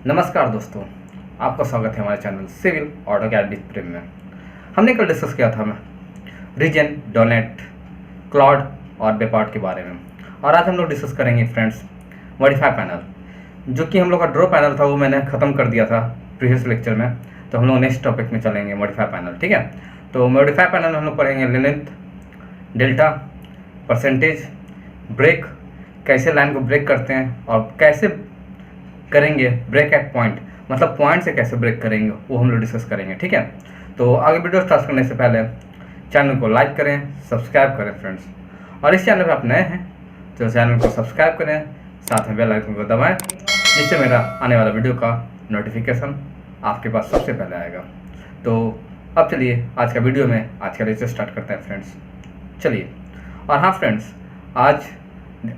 नमस्कार दोस्तों, आपका स्वागत है हमारे चैनल सिविल ऑटोकैड विद प्रेम में। हमने कल डिस्कस किया था रीजन, डोनेट, क्लॉड और बेपार्ट के बारे में, और आज हम लोग डिस्कस करेंगे फ्रेंड्स मॉडिफाई पैनल। जो कि हम लोग का ड्रॉ पैनल था वो मैंने ख़त्म कर दिया था प्रीवियस लेक्चर में, तो हम लोग नेक्स्ट टॉपिक में चलेंगे मॉडिफाई पैनल। ठीक है, तो मॉडिफाई पैनल में हम लोग पढ़ेंगे लेंथ, डेल्टा, परसेंटेज, ब्रेक, कैसे लाइन को ब्रेक करते हैं और कैसे करेंगे ब्रेक एट पॉइंट, मतलब पॉइंट से कैसे ब्रेक करेंगे वो हम लोग डिस्कस करेंगे। ठीक है, तो आगे वीडियो स्टार्ट करने से पहले चैनल को लाइक करें, सब्सक्राइब करें फ्रेंड्स, और इस चैनल पे आप नए हैं तो चैनल को सब्सक्राइब करें, साथ में बेल आइकन को दबाएं, जिससे मेरा आने वाला वीडियो का नोटिफिकेशन आपके पास सबसे पहले आएगा। तो अब चलिए आज का वीडियो में आज का लेक्चर स्टार्ट करते हैं फ्रेंड्स। चलिए, और हाँ फ्रेंड्स, आज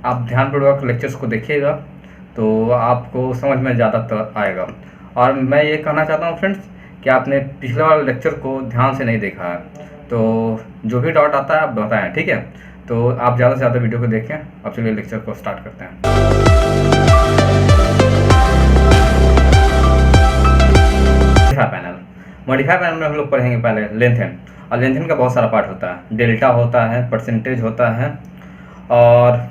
आप ध्यानपूर्वक लेक्चर्स को देखिएगा तो आपको समझ में ज़्यादा आएगा। और मैं ये कहना चाहता हूँ फ्रेंड्स कि आपने पिछले वाले लेक्चर को ध्यान से नहीं देखा है, तो जो भी डाउट आता है आप बताएं। ठीक है, तो आप ज़्यादा से ज़्यादा वीडियो को देखें। अब चलिए लेक्चर को स्टार्ट करते हैं। मॉडिफाई पैनल में हम लोग पढ़ेंगे पहले लेंथन, और लेंथन का बहुत सारा पार्ट होता है। डेल्टा होता है, परसेंटेज होता है, और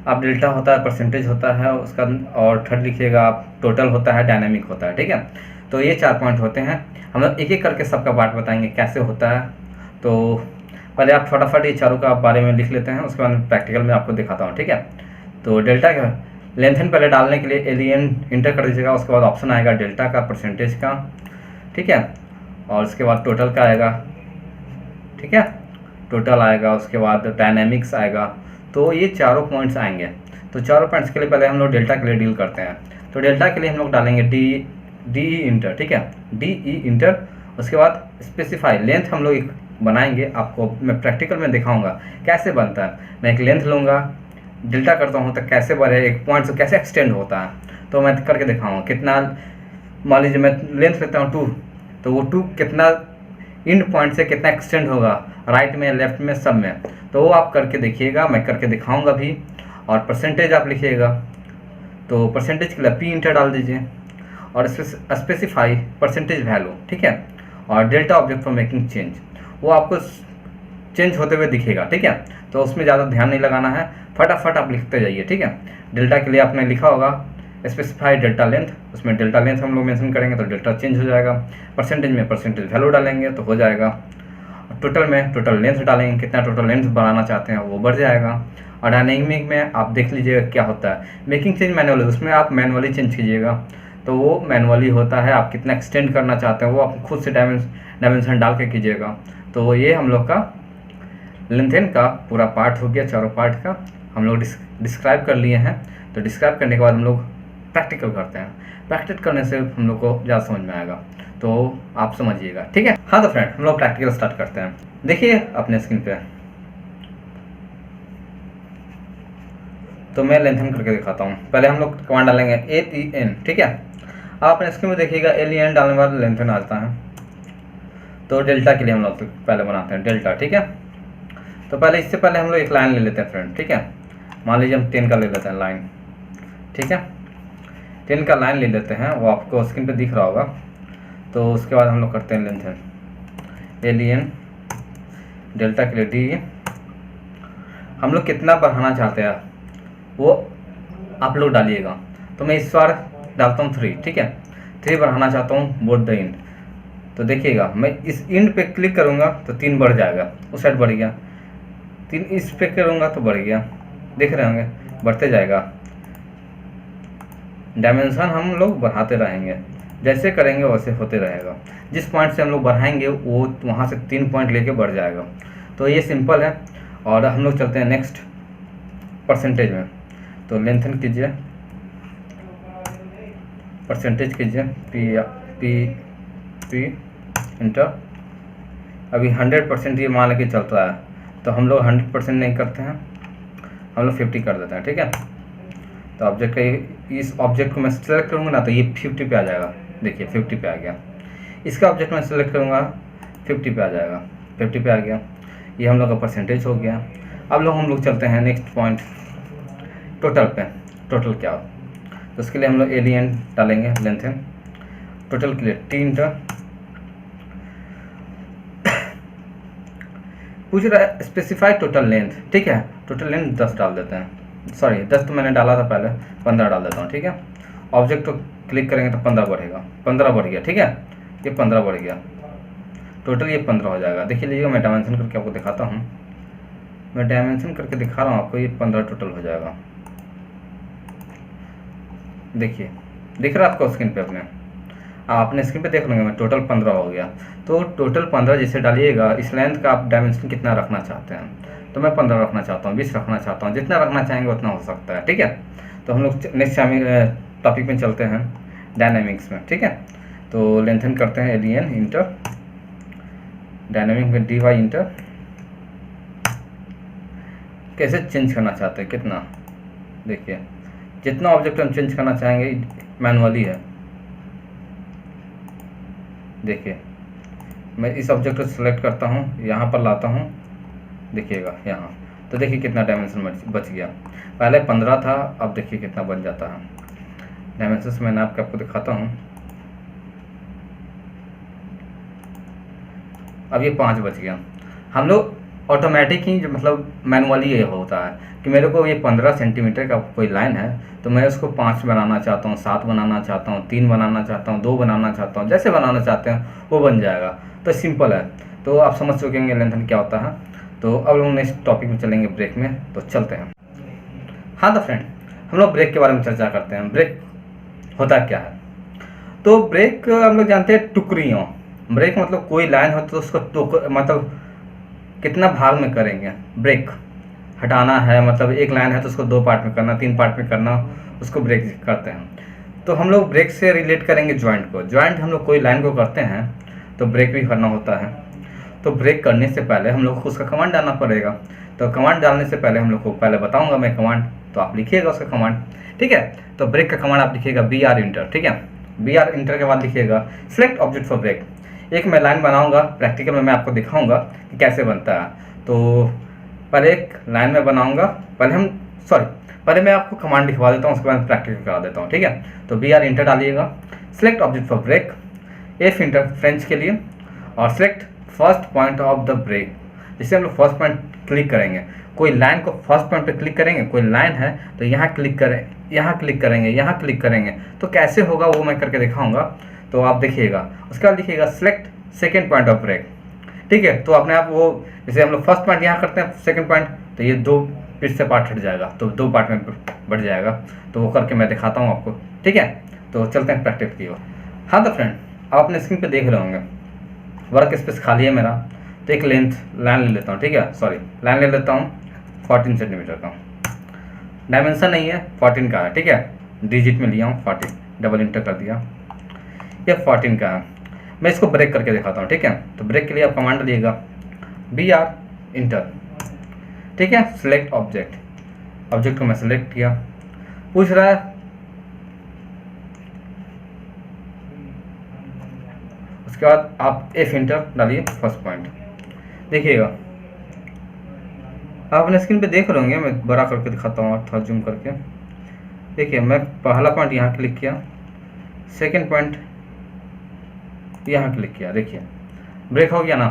आप डेल्टा होता है, परसेंटेज होता है उसका, और थर्ड लिखिएगा आप टोटल होता है, डायनामिक होता है। ठीक है, तो ये 4 पॉइंट होते हैं। हम लोग एक एक करके सबका पार्ट बताएंगे कैसे होता है। तो पहले आप फटाफट ये चारों का बारे में लिख लेते हैं, उसके बाद प्रैक्टिकल में आपको दिखाता हूँ। ठीक है, तो डेल्टा का लेंथन पहले डालने के लिए एलियन इंटर कर दीजिएगा, उसके बाद ऑप्शन आएगा डेल्टा का, परसेंटेज का। ठीक है, और उसके बाद टोटल का आएगा। ठीक है, टोटल आएगा, उसके बाद डायनेमिक्स आएगा। तो ये चारों पॉइंट्स आएंगे। तो चारों पॉइंट्स के लिए पहले हम लोग डेल्टा के लिए डील करते हैं। तो डेल्टा के लिए हम लोग डालेंगे डी ई इंटर। ठीक है, डी ई इंटर, उसके बाद स्पेसिफाई लेंथ हम लोग बनाएंगे। आपको मैं प्रैक्टिकल में दिखाऊंगा कैसे बनता है। मैं एक लेंथ लूँगा, डेल्टा करता हूँ तो कैसे बढ़े, एक पॉइंट से कैसे एक्सटेंड होता है, तो मैं करके दिखाऊँगा। कितना, मान लीजिए मैं लेंथ लेता हूँ 2, तो वो 2 कितना इंड पॉइंट से कितना एक्सटेंड होगा, राइट में, लेफ्ट में, सब में, तो वो आप करके देखिएगा, मैं करके दिखाऊंगा भी। और परसेंटेज आप लिखिएगा, तो परसेंटेज के लिए पी इंटर डाल दीजिए, और स्पेसिफाई परसेंटेज वैल्यू। ठीक है, और delta object for making change, वो आपको चेंज होते हुए दिखेगा। ठीक है, तो उसमें ज़्यादा ध्यान नहीं लगाना है, फटाफट आप लिखते जाइए। ठीक है, डेल्टा के लिए आपने लिखा होगा स्पेसिफाई डेल्टा लेंथ, उसमें डेल्टा लेंथ हम लोग मेंशन करेंगे तो डेल्टा चेंज हो जाएगा। परसेंटेज में परसेंटेज वैल्यू डालेंगे तो हो जाएगा। टोटल में टोटल लेंथ डालेंगे, कितना टोटल लेंथ बढ़ाना चाहते हैं वो बढ़ जाएगा। और डायनेमिक में आप देख लीजिएगा क्या होता है, मेकिंग चेंज मैनुअली, उसमें आप मैनुअली चेंज कीजिएगा, तो वो मैनुअली होता है। आप कितना एक्सटेंड करना चाहते हैं वो आप खुद से डायमेंशन डाल के कीजिएगा। तो ये हम लोग का लेंथन का पूरा पार्ट हो गया, चारों पार्ट का हम लोग डिस्क्राइब कर लिए हैं। तो डिस्क्राइब करने के बाद हम लोग प्रैक्टिकल करते हैं। प्रैक्टिस करने से हम लोग को ज़्यादा समझ में आएगा, तो आप समझिएगा। ठीक है, हाँ तो फ्रेंड हम लोग प्रैक्टिकल स्टार्ट करते हैं। देखिए अपने स्क्रीन पे, तो मैं लेंथन करके दिखाता हूँ। पहले हम लोग कमांड डालेंगे एन। ठीक है, आप अपने स्क्रीन में देखिएगा एलियन डालने के बाद लेंथन आता है। तो डेल्टा के लिए हम लोग तो पहले बनाते हैं डेल्टा। ठीक है, तो पहले इससे पहले हम लोग एक लाइन ले लेते हैं फ्रेंड। ठीक है, मान लीजिए हम 10 का ले लेते हैं लाइन। ठीक है, 10 का लाइन ले लेते हैं, वो आपको स्क्रीन पे दिख रहा होगा। तो उसके बाद हम लोग करते हैं लेंथन एलियन डेल्टा के लिए डी। हम लोग कितना बढ़ाना चाहते हैं वो आप लोग डालिएगा। तो मैं इस बार डालता हूँ 3। ठीक है, 3 बढ़ाना चाहता हूँ बोथ द इंड। तो देखिएगा मैं इस इंड पे क्लिक करूँगा तो 3 बढ़ जाएगा, उस साइड बढ़ गया। 3 इस पे करूँगा तो बढ़ गया, देख रहे होंगे बढ़ते जाएगा। डायमेंशन हम लोग बढ़ाते रहेंगे, जैसे करेंगे वैसे होते रहेगा। जिस पॉइंट से हम लोग बढ़ाएंगे वो वहाँ से 3 पॉइंट लेके बढ़ जाएगा। तो ये सिंपल है। और हम लोग चलते हैं नेक्स्ट परसेंटेज में। तो लेंथन कीजिए, परसेंटेज कीजिए, पी इंटर। अभी 100% ये मान के चलता है, तो हम लोग 100% नहीं करते हैं, हम लोग 50 कर देते हैं। ठीक है, तो ऑब्जेक्ट का इस ऑब्जेक्ट को मैं सेलेक्ट करूँगा ना तो ये 50 पे आ जाएगा। देखिए 50 पे आ गया। इसका ऑब्जेक्ट मैं सेलेक्ट करूँगा 50 पे आ जाएगा, 50 पे आ गया। ये हम लोग का परसेंटेज हो गया। अब हम लोग चलते हैं नेक्स्ट पॉइंट टोटल पे। टोटल क्या हो, तो उसके लिए हम लोग एलियन डालेंगे लेंथन, टोटल के लिए टी इंटर, पूछ रहा है स्पेसिफाई टोटल लेंथ, ठीक है, टोटल लेंथ 10 डाल देते हैं, सॉरी 10 तो मैंने डाला था पहले, 15 डाल देता हूँ, ठीक है। ऑब्जेक्ट को क्लिक करेंगे तो 15 बढ़ेगा, 15 बढ़ गया, ठीक है, ये 15 बढ़ गया, टोटल ये 15 हो जाएगा। देखिए लीजिएगा, मैं डायमेंशन करके आपको दिखाता हूँ, मैं डायमेंशन करके दिखा रहा हूँ आपको, ये 15 टोटल हो जाएगा। देखिए दिख रहा है आपको स्क्रीन पे अपने, आप अपने स्क्रीन पे देख लेंगे, मैं टोटल 15 हो गया। तो टोटल 15 जैसे डालिएगा, इस लेंथ का आप डायमेंशन कितना रखना चाहते हैं, तो मैं 15 रखना चाहता हूँ, 20 रखना चाहता हूँ, जितना रखना चाहेंगे उतना हो सकता है, ठीक है। तो हम लोग नेक्स्ट टॉपिक में चलते हैं, डायनामिक्स में, ठीक है। तो लेंथन करते हैं एलियन इंटर, डायनामिक में dy इंटर, कैसे चेंज करना चाहते हैं कितना, देखिए जितना ऑब्जेक्ट हम चेंज करना चाहेंगे मैनुअली है। देखिए मैं इस ऑब्जेक्ट को सिलेक्ट करता हूँ, यहाँ पर लाता हूँ, देखिएगा यहाँ, तो देखिए कितना डायमेंशन बच गया, पहले 15 था, अब देखिए कितना बन जाता है। डायमेंशन मैं नाप के आपको दिखाता हूँ, अब ये 5 बच गया। हम लोग ऑटोमेटिक ही मतलब मैनुअली ये होता है कि मेरे को ये 15 सेंटीमीटर का कोई लाइन है, तो मैं उसको 5 बनाना चाहता हूँ, 7 बनाना चाहता हूँ, 3 बनाना चाहता हूँ, 2 बनाना चाहता हूँ, जैसे बनाना चाहते हैं वो बन जाएगा। तो सिंपल है, तो आप समझ चुके होंगे लेंथन क्या होता है। तो अब हम नेक्स्ट टॉपिक में चलेंगे ब्रेक में, तो चलते हैं। हाँ तो फ्रेंड, हम लोग ब्रेक के बारे में चर्चा करते हैं। ब्रेक होता क्या है, तो ब्रेक हम लोग जानते हैं टुकड़ियों, ब्रेक मतलब कोई लाइन हो तो उसको मतलब कितना भाग में करेंगे, ब्रेक हटाना है, मतलब एक लाइन है तो उसको 2 पार्ट में करना, 3 पार्ट में करना, उसको ब्रेक करते हैं। तो हम लोग ब्रेक से रिलेट करेंगे जॉइंट को। जॉइंट हम लोग कोई लाइन को करते हैं तो ब्रेक भी करना होता है। तो ब्रेक करने से पहले हम लोग को उसका कमांड डालना पड़ेगा। तो कमांड डालने से पहले हम लोग को पहले बताऊंगा मैं कमांड, तो आप लिखिएगा उसका कमांड, ठीक है। तो ब्रेक का कमांड आप लिखिएगा BR इंटर, ठीक है। BR इंटर के बाद लिखिएगा सेलेक्ट ऑब्जेक्ट फॉर ब्रेक। एक मैं लाइन बनाऊंगा, प्रैक्टिकल में मैं आपको दिखाऊंगा कि कैसे बनता है। तो पहले एक लाइन में बनाऊंगा, पहले मैं आपको कमांड लिखवा देता हूँ, उसके बाद प्रैक्टिकल करा देता हूँ, ठीक है। तो BR इंटर डालिएगा, select object for break, F enter फ्रेंच के लिए, और select first point of the break. जैसे हम लोग फर्स्ट पॉइंट क्लिक करेंगे, कोई लाइन को फर्स्ट पॉइंट पे क्लिक करेंगे, कोई लाइन है तो यहाँ क्लिक करें, यहाँ क्लिक करेंगे, यहाँ क्लिक करेंगे, तो कैसे होगा वो मैं करके दिखाऊंगा। तो आप देखिएगा, उसके बाद लिखिएगा select second point of break, ठीक है। तो अपने आप वो, जैसे हम लोग फर्स्ट पॉइंट यहाँ करते हैं, सेकंड पॉइंट, तो ये 2 फिर से पार्ट हट जाएगा, तो 2 पार्ट में बढ़ जाएगा। तो वो करके मैं दिखाता हूँ आपको, ठीक है। तो चलते हैं प्रैक्टिस की ओर। हाँ तो फ्रेंड, आप अपने स्क्रीन पे देख रहे होंगे वर्क स्पेस खाली है मेरा, तो एक लाइन ले लेता हूँ, ठीक है, सॉरी लाइन ले लेता हूँ 14 सेंटीमीटर का, डायमेंशन नहीं है 14 का है, ठीक है, डिजिट में लिया हूँ 14, डबल इंटर कर दिया, ये 14 का है। मैं इसको ब्रेक करके दिखाता हूँ, ठीक है। तो ब्रेक के लिए आप कमांड लिएगा BR इंटर, ठीक है। सेलेक्ट ऑब्जेक्ट को मैं सेलेक्ट किया, पूछ रहा है, उसके बाद आप F इंटर डालिए फर्स्ट पॉइंट। देखिएगा आप अपने स्क्रीन पे देख रहे होंगे, मैं बड़ा करके दिखाता हूँ थोड़ा जूम करके। देखिए मैं पहला पॉइंट यहाँ क्लिक किया, सेकंड पॉइंट यहाँ क्लिक किया, देखिए ब्रेक हो गया ना,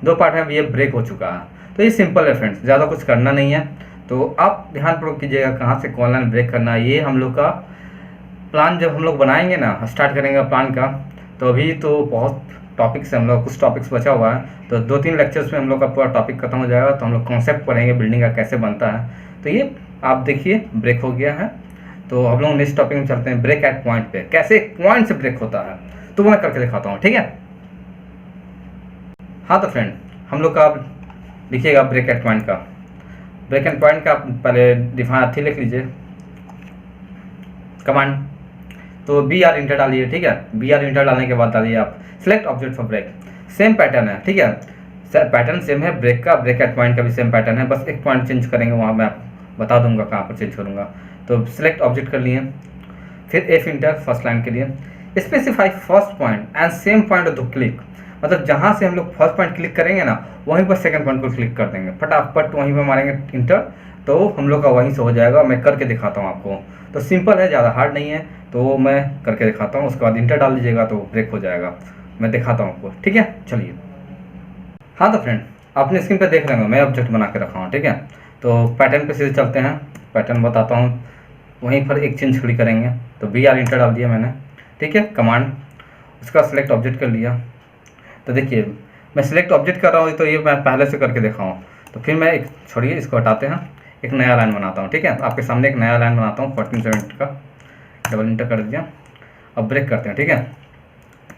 2 पार्ट है, ये ब्रेक हो चुका है। तो ये सिंपल है फ्रेंड्स, ज़्यादा कुछ करना नहीं है। तो आप ध्यानपूर्वक कीजिएगा कहाँ से कौन लाइन ब्रेक करना है। ये हम लोग का प्लान जब हम लोग बनाएंगे ना, स्टार्ट करेंगे प्लान का, तो अभी तो बहुत टॉपिक्स हम लोग, कुछ टॉपिक्स बचा हुआ है, तो 2-3 लेक्चर्स में हम लोग का पूरा टॉपिक खत्म हो जाएगा। तो हम लोग कॉन्सेप्ट पढ़ेंगे बिल्डिंग का कैसे बनता है। तो ये आप देखिए ब्रेक हो गया है। तो हम लोग नेक्स्ट टॉपिक में चलते हैं, ब्रेक एट पॉइंट पे, कैसे पॉइंट से ब्रेक होता है, तो वो मैं करके दिखाता हूँ, ठीक है। हाँ तो फ्रेंड, हम लोग का अब लिखिएगा ब्रेक एट पॉइंट का, ब्रेक एट पॉइंट का पहले डिफाइन लिख लीजिए कमांड। तो BR इंटर डालिए, ठीक है। BR इंटर डालने के बाद डालिए आप select object for break, same pattern है, ठीक है, पैटर्न सेम है ब्रेक का, ब्रेक एट पॉइंट का भी सेम पैटर्न है, बस एक पॉइंट चेंज करेंगे, वहाँ मैं आपको बता दूंगा कहाँ पर चेंज करूँगा। तो सेलेक्ट ऑब्जेक्ट कर लिए, फिर F इंटर फर्स्ट लाइन के लिए, specify first point and same point of the click, मतलब जहाँ से हम लोग फर्स्ट पॉइंट क्लिक करेंगे ना, वहीं पर सेकंड पॉइंट को क्लिक कर देंगे, फटाफट वहीं पर मारेंगे इंटर, तो हम लोग का वहीं से हो जाएगा। मैं करके दिखाता हूँ आपको, तो सिंपल है, ज़्यादा हार्ड नहीं है, तो मैं करके दिखाता हूँ। उसके बाद इंटर डाल दीजिएगा तो ब्रेक हो जाएगा। मैं दिखाता हूँ आपको, ठीक है, चलिए। हाँ तो फ्रेंड, अपने स्क्रीन पे देख रहे होंगे मैं ऑब्जेक्ट बना के रखा हूँ, ठीक है। तो पैटर्न पे सीधे चलते हैं, पैटर्न बताता हूँ। वहीं पर एक चेंज खड़ी करेंगे, तो बी आर इंटर डाल दिया मैंने, ठीक है, कमांड, उसका सेलेक्ट ऑब्जेक्ट कर लिया। तो देखिए मैं सिलेक्ट ऑब्जेक्ट कर रहा हूँ, तो ये मैं पहले से करके देखा हूँ। तो फिर मैं एक छोड़िए, इसको हटाते हैं, एक नया लाइन बनाता हूँ, ठीक है। आपके सामने एक नया लाइन बनाता हूँ 1470 का, डबल इंटर कर दिया। अब ब्रेक करते हैं, ठीक है,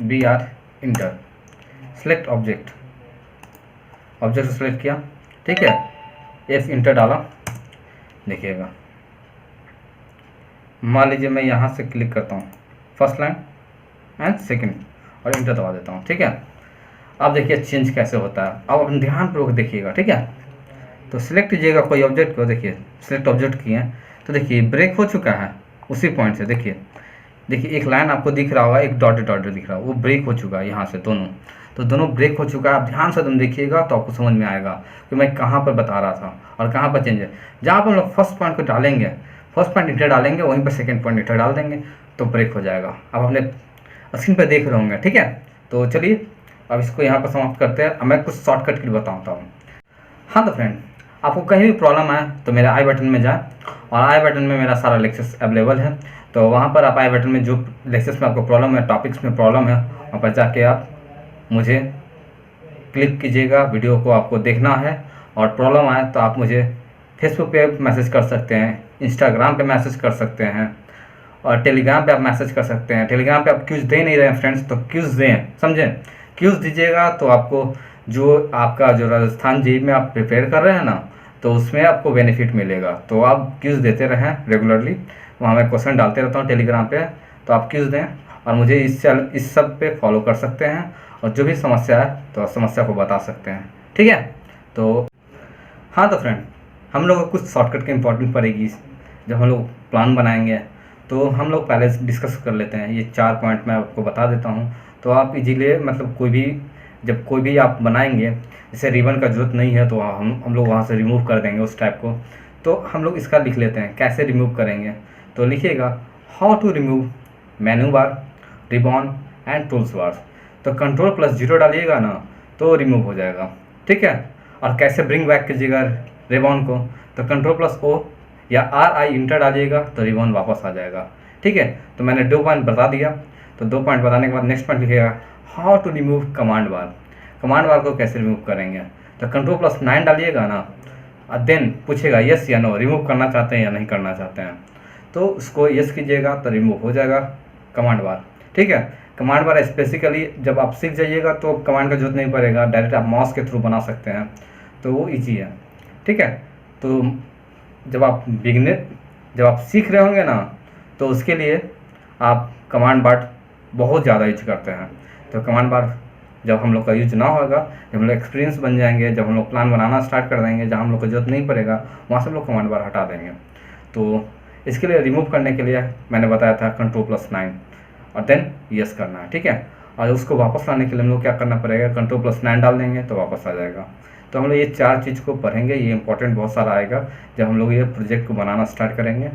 B R enter, select object, object को सेलेक्ट किया, ठीक है, एफ इंटर डाला। देखिएगा, मान लीजिए मैं यहाँ से क्लिक करता हूँ फर्स्ट लाइन एंड सेकंड और इंटर दबा देता हूँ, ठीक है। अब देखिए चेंज कैसे होता है, अब अपने ध्यानपूर्वक देखिएगा, ठीक है। तो सिलेक्ट कीजिएगा कोई ऑब्जेक्ट को, देखिए सिलेक्ट ऑब्जेक्ट किए, तो देखिए ब्रेक हो चुका है उसी पॉइंट से। देखिए देखिए एक लाइन आपको दिख रहा होगा, एक डॉट डॉट दिख रहा है, वो ब्रेक हो चुका है यहाँ से दोनों, तो दोनों ब्रेक हो चुका है। आप ध्यान से तुम देखिएगा तो आपको समझ में आएगा कि मैं कहाँ पर बता रहा था और कहाँ पर चेंज है। जहाँ पर हम लोग फर्स्ट पॉइंट को डालेंगे, फर्स्ट पॉइंट इंटर डालेंगे, वहीं पर सेकंड पॉइंट इंटर डाल देंगे तो ब्रेक हो जाएगा। अब अपने स्क्रीन पर देख रहे होंगे, ठीक है। तो चलिए अब इसको यहाँ पर समाप्त करते हैं। अब मैं कुछ शॉर्टकट की बताता हूँ। हाँ तो फ्रेंड, आपको कहीं भी प्रॉब्लम आए तो मेरे आई बटन में जाए, और आई बटन में मेरा सारा लेक्चर्स अवेलेबल है। तो वहाँ पर आप आई बटन में जो लेक्चर्स में आपको प्रॉब्लम है, टॉपिक्स में प्रॉब्लम है, वहाँ पर जाके आप मुझे क्लिक कीजिएगा। वीडियो को आपको देखना है और प्रॉब्लम आए तो आप मुझे फेसबुक पे मैसेज कर सकते हैं, इंस्टाग्राम पे मैसेज कर सकते हैं, और टेलीग्राम पे आप मैसेज कर सकते हैं। टेलीग्राम पे आप क्यूज दे नहीं रहे हैं फ्रेंड्स, तो क्यूज दें, समझें। क्यूज दीजिएगा तो आपको जो आपका जो राजस्थान जी में आप प्रिपेयर कर रहे हैं ना, तो उसमें आपको बेनिफिट मिलेगा। तो आप क्यूज देते रहें रेगुलरली, वहाँ मैं क्वेश्चन डालते रहता हूँ टेलीग्राम पे, तो आप क्यूज दें और मुझे इस सब पे फॉलो कर सकते हैं, और जो भी समस्या है तो समस्या को बता सकते हैं, ठीक है। तो हाँ तो फ्रेंड, हम लोग को कुछ शॉर्टकट की इम्पोर्टेंट पड़ेगी जब हम लोग प्लान बनाएंगे। तो हम लोग पहले डिस्कस कर लेते हैं, ये 4 पॉइंट मैं आपको बता देता हूँ। तो आप इजीली मतलब जब कोई भी आप बनाएंगे, जैसे रिबन का जरूरत नहीं है तो हम लोग वहाँ से रिमूव कर देंगे उस टाइप को। तो हम लोग इसका लिख लेते हैं, कैसे रिमूव करेंगे। तो लिखिएगा how to remove menu bar, ribbon and tools bar. तो Ctrl+0 डालिएगा ना तो रिमूव हो जाएगा, ठीक है। और कैसे ब्रिंग बैक कीजिएगा रिबन को, तो Ctrl+O या RI इंटर डालिएगा तो रिबन वापस आ जाएगा, ठीक है। तो मैंने 2 पॉइंट बता दिया। तो 2 पॉइंट बताने के बाद नेक्स्ट पॉइंट लिखिएगा how to remove command bar. Command bar को कैसे रिमूव करेंगे, तो Ctrl+9 डालिएगा ना, और देन पूछेगा यस या नो, रिमूव करना चाहते हैं या नहीं करना चाहते हैं। तो उसको यस कीजिएगा तो रिमूव हो जाएगा कमांड बार, ठीक है। कमांड बार स्पेसिकली जब आप सीख जाइएगा तो कमांड का जरूरत नहीं पड़ेगा, डायरेक्ट आप माउस के थ्रू बना सकते हैं, तो वो ईजी है, ठीक है। तो जब आप सीख रहे होंगे ना, तो उसके लिए आप कमांड बार बहुत ज़्यादा यूज करते हैं। तो कमांड बार जब हम लोग का यूज ना होगा, जब हम लोग एक्सपीरियंस बन जाएंगे, जब हम लोग प्लान बनाना स्टार्ट कर देंगे, जहाँ हम लोग को जरूरत नहीं पड़ेगा वहाँ से हम लोग कमांड बार हटा देंगे। तो इसके लिए रिमूव करने के लिए मैंने बताया था Ctrl+9 और देन यस करना है, ठीक है। और उसको वापस लाने के लिए हम लोग क्या करना पड़ेगा, Ctrl+9 डाल देंगे तो वापस आ जाएगा। तो हम लोग ये 4 चीज़ को पढ़ेंगे, ये इंपॉर्टेंट बहुत सारा आएगा जब हम लोग ये प्रोजेक्ट को बनाना स्टार्ट करेंगे,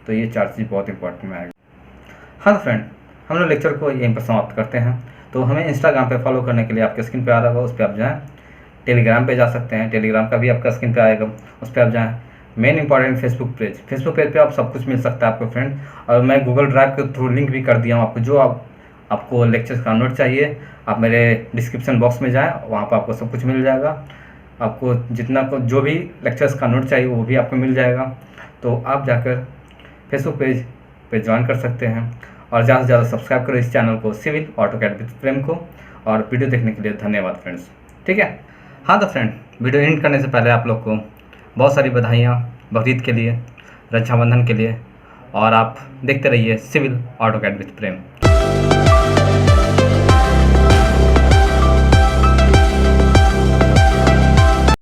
तो ये 4 चीज़ बहुत इंपॉर्टेंट में आएगा। हाँ फ्रेंड, हम लोग लेक्चर को यहीं पर समाप्त करते हैं। तो हमें इंस्टाग्राम पे फॉलो करने के लिए आपके स्क्रीन पे आ रहा होगा, उस पर आप जाएँ। टेलीग्राम पे जा सकते हैं, टेलीग्राम का भी आपका स्क्रीन पे आएगा, उस पर आप जाएँ। मेन इंपॉर्टेंट फेसबुक पेज पे आप सब कुछ मिल सकता है आपको फ्रेंड। और मैं गूगल ड्राइव के थ्रू लिंक भी कर दिया हूँ आपको, जो आपको लेक्चर्स का नोट चाहिए आप मेरे डिस्क्रिप्शन बॉक्स में जाएँ, वहाँ पर आपको सब कुछ मिल जाएगा। आपको जो भी लेक्चर्स का नोट चाहिए वो भी आपको मिल जाएगा। तो आप जाकर फेसबुक पेज पे ज्वाइन कर सकते हैं, और ज़्यादा से ज़्यादा सब्सक्राइब करो इस चैनल को, सिविल ऑटोकैड विद प्रेम को। और वीडियो देखने के लिए धन्यवाद फ्रेंड्स, ठीक है। हाँ तो फ्रेंड, वीडियो एंड करने से पहले आप लोग को बहुत सारी बधाइयाँ बकरीद के लिए, रक्षाबंधन के लिए, और आप देखते रहिए सिविल ऑटोकैड विद प्रेम।